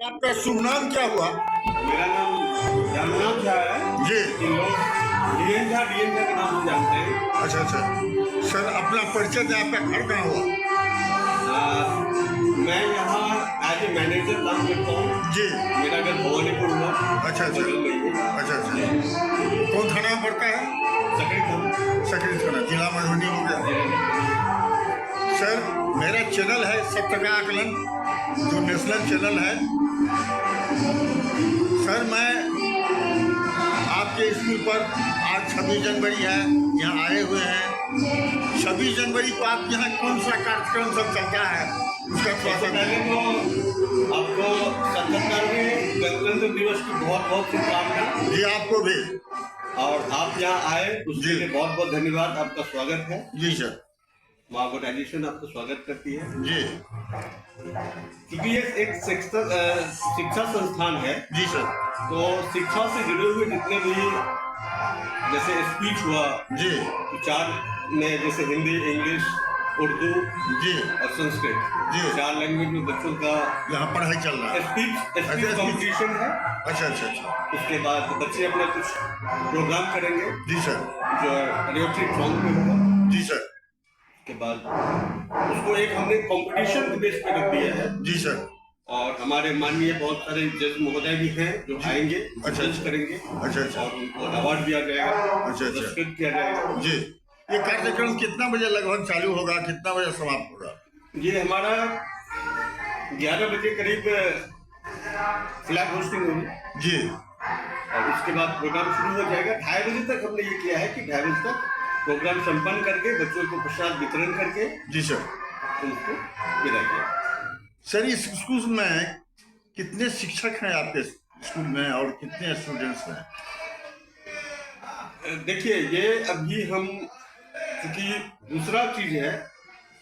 आपका शुभ नाम क्या हुआ? मेरा नाम धर्मनाथ झा है। जी। इन लोग डीएन झा के नाम से जानते हैं। अच्छा अच्छा सर, अपना परिचय दें, आपका घर कहाँ हुआ? मैं यहाँ एज ए मैनेजर काम करता हूँ। जी। मेरा घर भवानीपुर हुआ। अच्छा अच्छा बगल में ही है। अच्छा अच्छा कौन थाना में पड़ता है? सकड़ी था। सकरी थाना, जिला मधुबनी हो गया। सर, मेरा चैनल है सत्य आकलन, जो नेशनल चैनल है। सर, मैं आपके स्कूल पर आज 26 जनवरी है, यहाँ आए हुए हैं। 26 जनवरी को आप यहाँ कौन सा कार्यक्रम सब चलता है, उसका सबसे स्वागत पहले है। तो आपको 77वें गणतंत्र दिवस की बहुत बहुत शुभकामनाएं। जी, आपको भी। और आप यहाँ आए उसके जी। लिए बहुत बहुत धन्यवाद। आपका स्वागत है। जी सर। माँ ऑर्गेनाइजेशन आपका स्वागत करती है। जी। क्योंकि ये एक शिक्षा संस्थान है। जी सर। तो शिक्षा से जुड़े हुए जितने भी जैसे स्पीच हुआ, जी। चार में जैसे हिंदी, इंग्लिश, उर्दू जी। और संस्कृत, जी। 4 लैंग्वेज में बच्चों का यहाँ पढ़ाई चल रहा है। स्पीच अच्छा, कॉम्पिटिशन है। अच्छा अच्छा अच्छा। उसके बाद बच्चे अपना कुछ प्रोग्राम करेंगे जी सर। जो पैट्रियोटिक सॉन्ग पे होगा। जी सर। के बाद उसको एक हमने कंपटीशन के बेस पे रख दिया है। जी सर। और हमारे माननीय बहुत सारे जज महोदय भी हैं जो आएंगे, अच्छा, जज अच्छा। करेंगे। अच्छा अच्छा और उनको अवार्ड दिया जाएगा, अच्छा, अच्छा। पुरस्कृत किया जाएगा। जी। ये कार्यक्रम कितना बजे लगभग चालू होगा, कितना बजे समाप्त होगा? ये हमारा 11 बजे करीब फ्लैग होस्टिंग होगी जी। और उसके बाद प्रोग्राम शुरू हो जाएगा। 2:30 बजे तक हमने ये किया है कि 2:30 बजे तक प्रोग्राम संपन्न करके बच्चों को प्रसाद वितरण करके जी सर। उनको विदा किया। सर, इस स्कूल में कितने शिक्षक हैं आपके स्कूल में और कितने स्टूडेंट्स हैं? देखिए, ये अभी हम क्योंकि दूसरा चीज है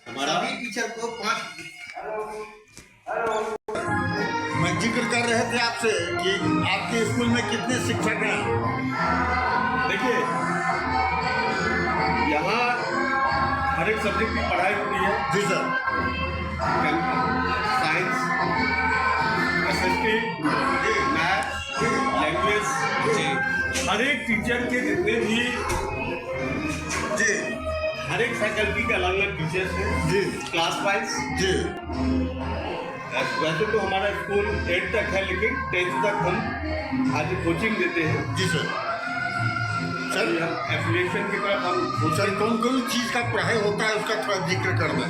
हमारा टीचर को 5 मैं जिक्र कर रहे थे आपसे कि आपके स्कूल में कितने शिक्षक हैं? देखिए, यहाँ हर एक सब्जेक्ट की पढ़ाई होती है। जी sir. Science, SST, math, language, हर एक टीचर के जितने भी जी। हर एक फैकल्टी के अलग अलग टीचर्स हैं जी। Class wise. जी। वैसे तो हमारा स्कूल 8 तक है, लेकिन 10th तक हम आज कोचिंग देते हैं। जी सर। सर, हम एफिलिएशन की तरफ हम सर, कौन कौन चीज़ का पढ़ाई होता है उसका थोड़ा जिक्र कर दें।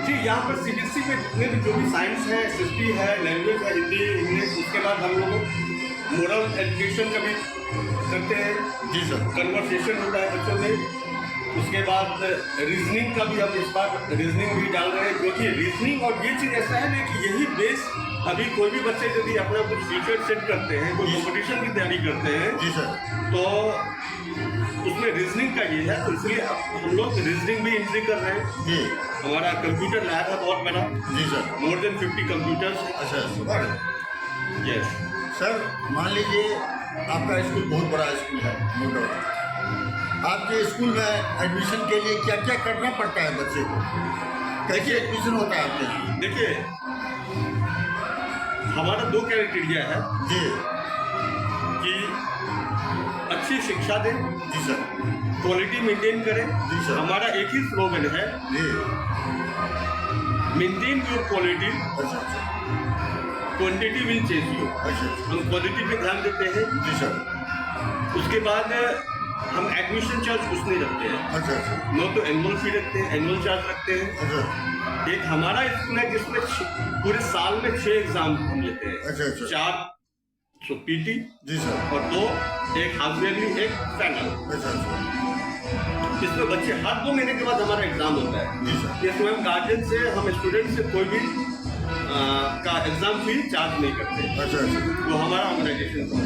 जी, यहाँ पर सीबीएसई में जितने भी जो भी साइंस है, एसएसटी है, लैंग्वेज है, हिंदी, इंग्लिश, उसके बाद हम लोग मोरल एजुकेशन का भी करते हैं। जी सर। कन्वर्सेशन होता है बच्चों में। उसके बाद रीजनिंग का भी हम इस बार रीजनिंग भी डाल रहे हैं, क्योंकि रीजनिंग और ये चीज़ ऐसा है ना कि यही बेस अभी कोई भी बच्चे यदि अपना कुछ फ्यूचर सेट करते हैं, कोई कॉम्पिटिशन की तैयारी करते हैं, जी सर। तो उसमें रीजनिंग का ये है। तो इसलिए हम लोग रीजनिंग भी एंट्री कर रहे हैं। जी। हमारा कंप्यूटर लैब है बहुत बड़ा, जी सर। More than 50 computers. अच्छा सुपर। यस सर, मान लीजिए आपका स्कूल बहुत बड़ा स्कूल है, नो डाउट। आपके स्कूल में एडमिशन के लिए क्या क्या करना पड़ता है बच्चे को? कैसे एडमिशन होता है आपके यहाँ? देखिए, हमारा 2 क्राइटेरिया है जी। कि अच्छी शिक्षा दें, जी सर। क्वालिटी मेंटेन करें। जी सर। हमारा एक ही स्लोगन है, जी। मेंटेन योर क्वालिटी, अच्छा अच्छा क्वांटिटी विल चेंज यू। अच्छा अच्छा। हम क्वालिटी पे ध्यान देते हैं। जी सर। उसके बाद हम एडमिशन चार्ज कुछ नहीं रखते हैं। अच्छा अच्छा नो तो एनुअल फी रखते हैं, एनुअल चार्ज रखते हैं। अच्छा एक हमारा स्कूल है जिसमें पूरे साल में 6 एग्जाम हम लेते हैं। अच्छा अच्छा। 4 पीटी जी सर। और 2 एक हाफ ईयरली, एक फाइनल। अच्छा अच्छा। इसमें बच्चे हर 2 महीने के बाद हमारा एग्जाम होता है। जी सर। इसमें हम गार्जियन से, हम स्टूडेंट से कोई भी का एग्जाम फी चार्ज नहीं करते। अच्छा अच्छा। वो हमारा ऑर्गेनाइजेशन का।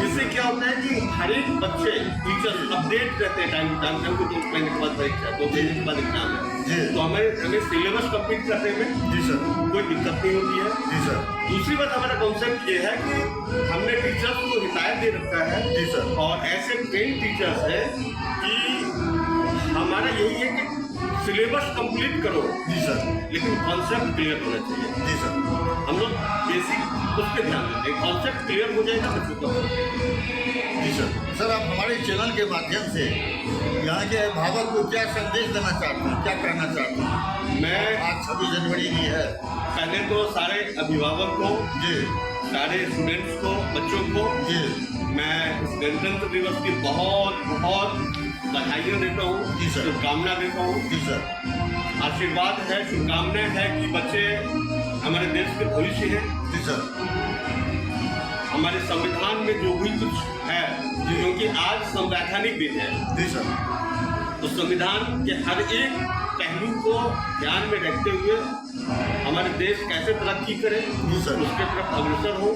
इससे क्या होता है कि हर एक बच्चे टीचर अपडेट रहते हैं टाइम टू टाइम। हमको 2 महीने के बाद परीक्षा है, 2 महीने के बाद एग्जाम है। जी। तो हमें सिलेबस कंप्लीट करने में जी सर। कोई दिक्कत नहीं होती है। जी सर। दूसरी बात, हमारा कॉन्सेप्ट ये है कि हमने टीचर्स को हिदायत दे रखा है। जी सर। और ऐसे ट्रेन टीचर्स हैं कि हमारा यही है कि सिलेबस कंप्लीट करो, जी सर। लेकिन कॉन्सेप्ट क्लियर होना चाहिए। जी सर। हम लोग बेसिक उस पर ध्यान देते हैं। कॉन्सेप्ट क्लियर हो जाएगा बच्चों का। जी सर। सर आप हमारे चैनल के माध्यम से यहाँ के अभिभावक को क्या संदेश देना चाहते हैं, क्या कहना चाहते हैं? मैं आज 26 जनवरी भी है। पहले तो सारे अभिभावक को, जी सारे स्टूडेंट्स को, बच्चों को जी मैं इस गणतंत्र दिवस की बहुत बहुत बधाइयाँ देता हूँ, जी सर। शुभकामना देता हूँ। जी सर। आशीर्वाद है, शुभकामनाएं है कि बच्चे हमारे देश के भविष्य हैं। जी सर। हमारे संविधान में जो भी कुछ है, क्योंकि आज संवैधानिक दिन है, जी सर। तो संविधान के हर एक पहलू को ध्यान में रखते हुए हमारे देश कैसे तरक्की करे, जी सर। उसके तरफ अग्रसर हो,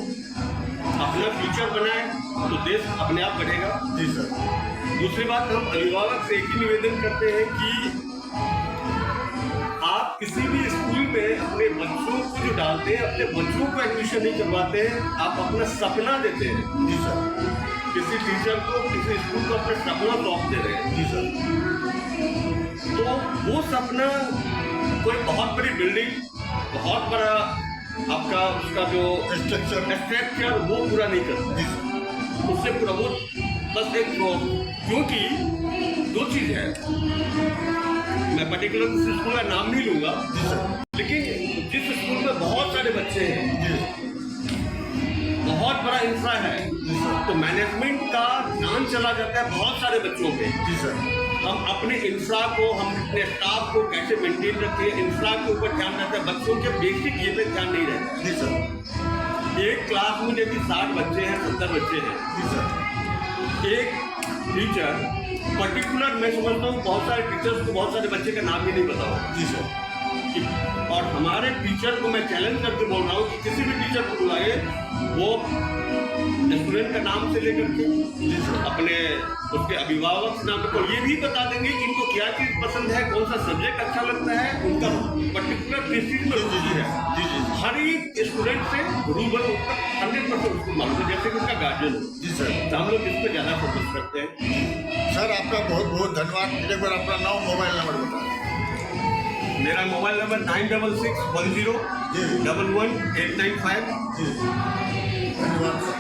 अपना फ्यूचर बनाए तो देश अपने आप बढ़ेगा। जी सर। दूसरी बात, हम अभिभावक से एक ही निवेदन करते हैं कि आप किसी भी स्कूल में अपने बच्चों को जो डालते हैं, अपने बच्चों को एडमिशन नहीं करवाते हैं, आप अपना सपना देते हैं। जी सर। किसी टीचर को, किसी स्कूल को अपना सपना सौंप दे रहे हैं। जी सर। तो वो सपना कोई बहुत बड़ी बिल्डिंग, बहुत बड़ा आपका उसका जो स्ट्रक्चर वो पूरा नहीं करता। जी सर। उससे पूरा वो बस एक क्योंकि दो चीज़ है, मैं पर्टिकुलर किसी स्कूल का नाम नहीं लूँगा, जी सर। लेकिन जिस स्कूल में बहुत सारे बच्चे हैं, जी बहुत बड़ा इंफ्रा है, जी सर। तो मैनेजमेंट का ध्यान चला जाता है बहुत सारे बच्चों पे। जी सर। हम अपने इंफ्रा को, हम अपने स्टाफ को कैसे मेंटेन रखें, इंफ्रा के ऊपर ध्यान रहता है, बच्चों के बेसिक ये पे ध्यान नहीं रहता है। जी सर। एक क्लास में यदि 60 बच्चे हैं, 70 बच्चे हैं, जी सर। एक टीचर पर्टिकुलर, मैं समझता हूँ बहुत सारे टीचर्स को बहुत सारे बच्चे का नाम ही नहीं पता होगा। जी सर। और हमारे टीचर को मैं चैलेंज करके बोल रहा हूँ कि किसी भी टीचर को बुलाए, वो स्टूडेंट का नाम से लेकर के जी सर। अपने उसके अभिभावक से नाम को ये भी बता देंगे कि इनको क्या चीज़ पसंद है, कौन सा सब्जेक्ट अच्छा लगता है, उनका पर्टिकुलर डिस्ट्रिक्ट में रुचि है। जी जी। हर एक स्टूडेंट से रूबल होकर 100% उसको मालूम है, जैसे कि उसका गार्जियन हो। जी सर। तो हम लोग इस पर ज़्यादा फोकस करते हैं। सर आपका बहुत बहुत धन्यवाद। एक बार अपना नाम, मोबाइल नंबर बताएं। मेरा मोबाइल नंबर 9661011895। जी धन्यवाद सर।